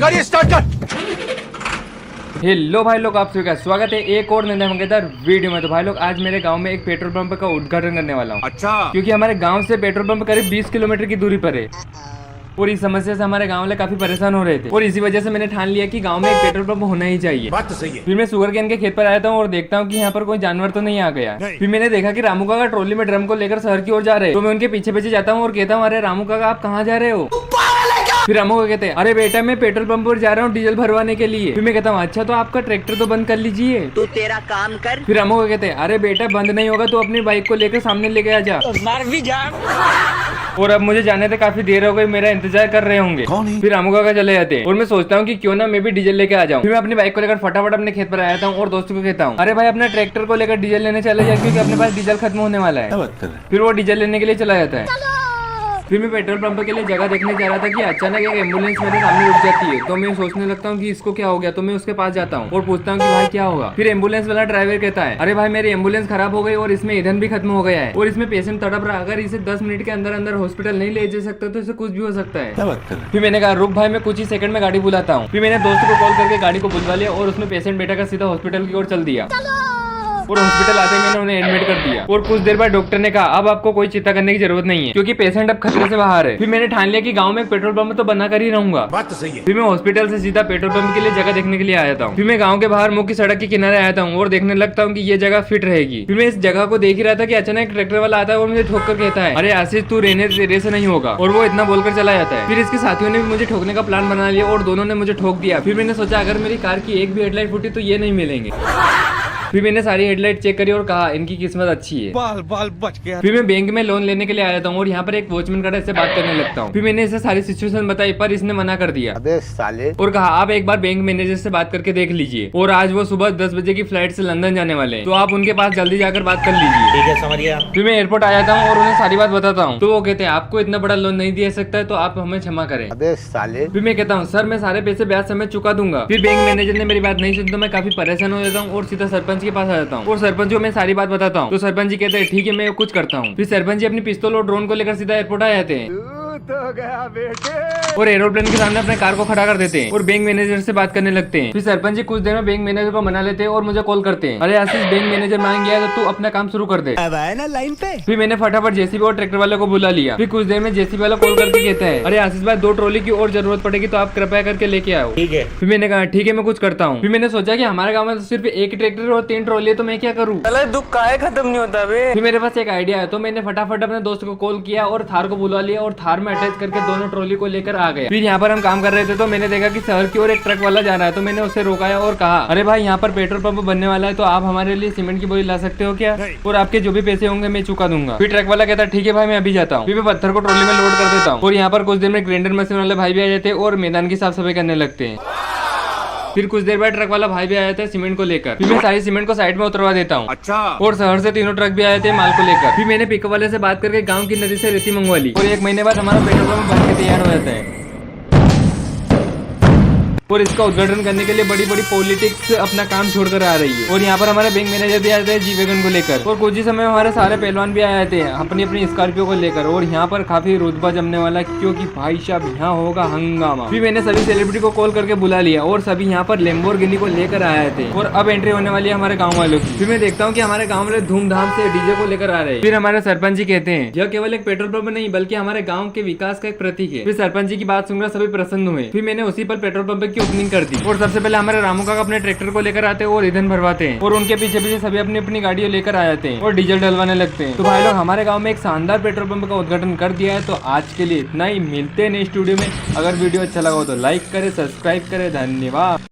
गाड़ी स्टार्ट कर। हेलो भाई लोग, आप सभी का स्वागत है एक और नए धमाकेदार वीडियो में। तो भाई लोग, आज मेरे गांव में एक पेट्रोल पंप का उद्घाटन करने वाला हूँ। अच्छा। क्योंकि हमारे गांव से पेट्रोल पंप करीब 20 किलोमीटर की दूरी पर है और इस समस्या से हमारे गांव वाले काफी परेशान हो रहे थे और इसी वजह से मैंने ठान लिया कि गांव में एक पेट्रोल पंप होना ही चाहिए। बात तो सही है। फिर मैं शुगर केन के खेत पर आया था और देखता हूँ कि यहाँ पर कोई जानवर तो नहीं आ गया। फिर मैंने देखा कि रामू काका ट्रॉली में ड्रम को लेकर शहर की ओर जा रहे हैं। तो मैं उनके पीछे पीछे जाता हूँ और कहता हूँ, अरे रामू काका आप कहाँ जा रहे हो? फिर रामू को कहते हैं, अरे बेटा मैं पेट्रोल पंप पर जा रहा हूँ डीजल भरवाने के लिए। फिर मैं कहता हूँ, अच्छा तो आपका ट्रैक्टर तो बंद कर लीजिए, तू तेरा काम कर। फिर रामू को कहते हैं, अरे बेटा बंद नहीं होगा तो अपनी बाइक को लेकर सामने लेके आ जा। मार भी जा। और अब मुझे जाने थे काफी देर हो गई, मेरा इंतजार कर रहे होंगे। फिर रामू काका चले जाते हैं और मैं सोचता हूँ कि क्यों ना मैं भी डीजल लेके आ जाऊँ। फिर मैं अपनी बाइक को लेकर फटाफट अपने खेत पर आया हूँ और दोस्तों को कहता हूँ, अरे भाई अपना ट्रैक्टर को लेकर डीजल लेने चले जाए क्योंकि अपने पास डीजल खत्म होने वाला है। फिर वो डीजल लेने के लिए चला जाता है। फिर मैं पेट्रोल पंप के लिए जगह देखने जा रहा था कि अचानक एक एम्बुलेंस मेरे सामने रुक जाती है। तो मैं सोचने लगता हूँ कि इसको क्या हो गया। तो मैं उसके पास जाता हूँ और पूछता हूँ कि भाई क्या होगा। फिर एम्बुलेंस वाला ड्राइवर कहता है, अरे भाई मेरी एम्बुलेंस खराब हो गई और इसमें ईंधन भी खत्म हो गया है और इसमें पेशेंट तड़प रहा। अगर इसे 10 मिनट के अंदर अंदर हॉस्पिटल नहीं ले जा सकते तो इसे कुछ भी हो सकता है। फिर मैंने कहा, रुक भाई मैं कुछ ही सेकंड में गाड़ी बुलाता हूँ। फिर मैंने दोस्त को कॉल करके गाड़ी को बुलवा लिया और उसमें पेशेंट बैठा कर सीधा हॉस्पिटल की ओर चल दिया और हॉस्पिटल आते ही मैंने उन्हें एडमिट कर दिया। और कुछ देर बाद डॉक्टर ने कहा, अब आपको कोई चिंता करने की जरूरत नहीं है क्योंकि पेशेंट अब खतरे से बाहर है। फिर मैंने ठान लिया कि गांव में एक पेट्रोल पंप तो बना कर ही रहूंगा। बात तो सही है। फिर मैं हॉस्पिटल से सीधा पेट्रोल पंप के लिए जगह देखने के लिए आया था। फिर मैं गांव के बाहर मुख्य सड़क के किनारे आया हूँ और देखने लगता हूँ कि ये जगह फिट रहेगी। फिर मैं इस जगह को देख ही रहा था कि अचानक एक ट्रैक्टर वाला आता है और मुझे ठोक कर कहता है, अरे आशीष तू रहने तेरे से नहीं होगा। और वो इतना बोलकर चला जाता है। फिर इसके साथियों ने भी मुझे ठोकने का प्लान बना लिया और दोनों ने मुझे ठोक दिया। फिर मैंने सोचा अगर मेरी कार की एक भी हेडलाइट फूटी तो ये नहीं मिलेंगे। फिर मैंने सारी हेडलाइट चेक करी और कहा इनकी किस्मत अच्छी है। बाल बच गया। फिर मैं बैंक में लोन लेने के लिए आया था और यहाँ पर एक वॉचमैन खड़ा, इससे बात करने लगता हूँ। फिर मैंने इसे सारी सिचुएशन बताई पर इसने मना कर दिया। अबे साले। और कहा आप एक बार बैंक मैनेजर से बात करके देख लीजिए और आज वो सुबह 10 बजे की फ्लाइट से लंदन जाने वाले हैं तो आप उनके पास जल्दी जाकर बात कर लीजिए। ठीक है समझ गया। फिर मैं एयरपोर्ट आया था और उन्हें सारी बात बताता हूँ। तो वो कहते हैं आपको इतना बड़ा लोन नहीं दे सकता है तो आप हमें क्षमा करें। अबे साले। फिर मैं कहता हूँ सर मैं सारे पैसे ब्याज समेत चुका दूंगा। फिर बैंक मैनेजर ने मेरी बात नहीं सुनी तो मैं काफी परेशान हो जाता हूँ और सीधा सरपंच के पास आ जाता हूँ और सरपंच को मैं सारी बात बताता हूँ। तो सरपंच जी कहते हैं ठीक है मैं कुछ करता हूँ। फिर सरपंच जी अपनी पिस्तौल और ड्रोन को लेकर सीधा एयरपोर्ट आ जाते हैं तो गया बेटे। और एरोप्लेन के सामने अपने कार को खड़ा कर देते हैं और बैंक मैनेजर से बात करने लगते हैं। फिर सरपंच जी कुछ देर में बैंक मैनेजर को मना लेते हैं और मुझे कॉल करते हैं, अरे आशीष बैंक मैनेजर मान गया तो तू अपना काम शुरू कर दे। अब आए ना लाइन पे। फिर मैंने फटाफट जेसीबी और ट्रैक्टर वाले को बुला लिया। फिर कुछ देर में जेसीबी वाला कॉल करके कहता है, अरे आशीष भाई 2 ट्रॉली की और जरूरत पड़ेगी तो आप कृपया करके लेके आओ। ठीक है। फिर मैंने कहा ठीक है मैं कुछ करता हूँ। फिर मैंने सोचा कि हमारे गाँव में तो सिर्फ एक ट्रैक्टर और 3 ट्रॉली है तो मैं क्या करूँ। दुख काहे खत्म नहीं होता बे। फिर मेरे पास एक आइडिया है तो मैंने फटाफट अपने दोस्त को कॉल किया और थार को बुला लिया और थार में अटैच करके दोनों ट्रॉली को लेकर आ गया। फिर यहाँ पर हम काम कर रहे थे तो मैंने देखा कि शहर की ओर एक ट्रक वाला जा रहा है तो मैंने उसे रोकाया और कहा, अरे भाई यहाँ पर पेट्रोल पंप बनने वाला है तो आप हमारे लिए सीमेंट की बोरी ला सकते हो क्या और आपके जो भी पैसे होंगे मैं चुका दूंगा। फिर ट्रक वाला कहता है ठीक है भाई मैं अभी जाता हूँ। फिर मैं पत्थर को ट्रॉली में लोड कर देता हूँ और यहाँ पर कुछ देर में ग्राइंडर मशीन वाले भाई भी आ जाते हैं और मैदान की साफ सफाई करने लगते हैं। फिर कुछ देर बाद ट्रक वाला भाई भी आया था सीमेंट को लेकर। फिर मैं सारी सीमेंट को साइड में उतरवा देता हूँ। अच्छा। और शहर से 3 ट्रक भी आए थे माल को लेकर। फिर मैंने पिकअप वाले से बात करके गांव की नदी से रेती मंगवा ली और 1 महीने बाद हमारा पेट्रोल पंप बन के तैयार हो जाता है। और इसका उद्घाटन करने के लिए बड़ी बड़ी पॉलिटिक्स अपना काम छोड़कर आ रही है और यहाँ पर हमारे बैंक मैनेजर भी आए थे जी वैगन को लेकर और कुछ ही समय में हमारे सारे पहलवान भी आए थे अपनी अपनी स्कॉर्पियो को लेकर और यहाँ पर काफी रुतबा जमने वाला क्योंकि भाई साहब यहाँ होगा हंगामा। फिर मैंने सभी सेलिब्रिटी को कॉल करके बुला लिया और सभी यहाँ पर लैम्बोर्गिनी को लेकर आए थे और अब एंट्री होने वाली है हमारे गाँव वालों की। फिर मैं देखता हूँ कि हमारे गाँव वाले धूमधाम से डीजे को लेकर आ रहे हैं। फिर हमारे सरपंच जी कहते हैं यह केवल एक पेट्रोल पंप नहीं बल्कि हमारे गाँव के विकास का एक प्रतीक है। फिर सरपंच जी की बात सुनकर सभी प्रसन्न हुए। फिर मैंने उसी पर पेट्रोल पंप की ओपनिंग कर दी और सबसे पहले हमारे रामू काका अपने ट्रैक्टर को लेकर आते हैं और ईंधन भरवाते हैं और उनके पीछे पीछे सभी अपनी अपनी गाड़ियां लेकर आ जाते हैं और डीजल डलवाने लगते हैं। तो भाई लोग हमारे गांव में एक शानदार पेट्रोल पंप का उद्घाटन कर दिया है। तो आज के लिए इतना ही, मिलते हैं नेक्स्ट वीडियो में। अगर वीडियो अच्छा लगा हो तो लाइक करे, सब्सक्राइब करे। धन्यवाद।